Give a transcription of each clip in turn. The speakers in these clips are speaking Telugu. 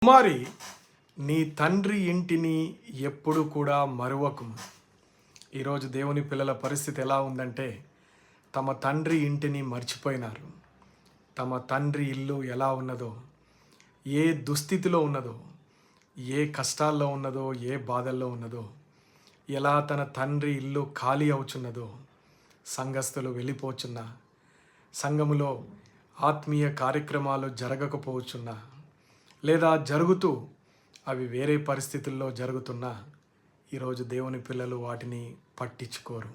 కుమారి, నీ తండ్రి ఇంటిని ఎప్పుడు కూడా మరువకుము. ఈరోజు దేవుని పిల్లల పరిస్థితి ఎలా ఉందంటే, తమ తండ్రి ఇంటిని మర్చిపోయినారు. తమ తండ్రి ఇల్లు ఎలా ఉన్నదో, ఏ దుస్థితిలో ఉన్నదో, ఏ కష్టాల్లో ఉన్నదో, ఏ బాధల్లో ఉన్నదో, ఎలా తన తండ్రి ఇల్లు ఖాళీ అవుచున్నదో, సంఘస్థులు వెళ్ళిపోచున్నా, సంఘములో ఆత్మీయ కార్యక్రమాలు జరగకపోవచ్చున్నా, లేదా జరుగుతూ అవి వేరే పరిస్థితుల్లో జరుగుతున్నా ఈరోజు దేవుని పిల్లలు వాటిని పట్టించుకోరు.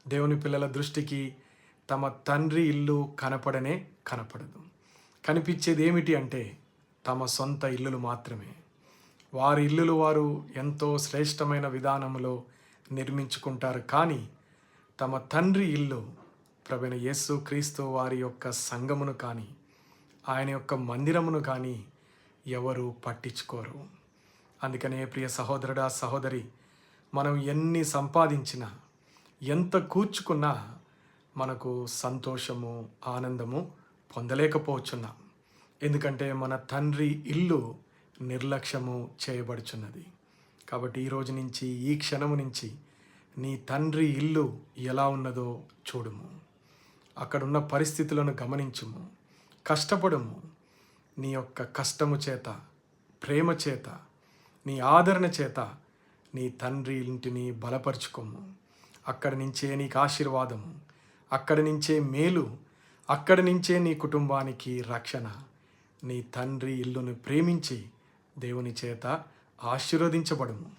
దేవుని పిల్లల దృష్టికి తమ తండ్రి ఇల్లు కనపడదు. కనిపించేది ఏమిటి అంటే తమ సొంత ఇల్లులు మాత్రమే. వారి ఇల్లులు వారు ఎంతో శ్రేష్టమైన విధానంలో నిర్మించుకుంటారు. కానీ తమ తండ్రి ఇల్లు ప్రభువైన యేసు క్రీస్తు వారి యొక్క సంఘమును కానీ, ఆయన యొక్క మందిరమును కానీ ఎవరు పట్టించుకోరు. అందుకనే ప్రియ సహోదరుడా, సహోదరి, మనం ఎన్ని సంపాదించినా, ఎంత కూర్చుకున్నా మనకు సంతోషము, ఆనందము పొందలేకపోవచ్చున్నాం. ఎందుకంటే మన తండ్రి ఇల్లు నిర్లక్ష్యము చేయబడుచున్నది. కాబట్టి ఈరోజు నుంచి, ఈ క్షణము నుంచి నీ తండ్రి ఇల్లు ఎలా ఉన్నదో చూడుము. అక్కడున్న పరిస్థితులను గమనించుము, కష్టపడుము. నీ యొక్క కష్టము చేత, ప్రేమ చేత, నీ ఆదరణ చేత నీ తండ్రి ఇంటిని బలపరుచుకోము. అక్కడి నుంచే నీకు ఆశీర్వాదము, అక్కడి నుంచే మేలు, అక్కడి నుంచే నీ కుటుంబానికి రక్షణ. నీ తండ్రి ఇల్లును ప్రేమించి దేవుని చేత ఆశీర్వదించబడుము.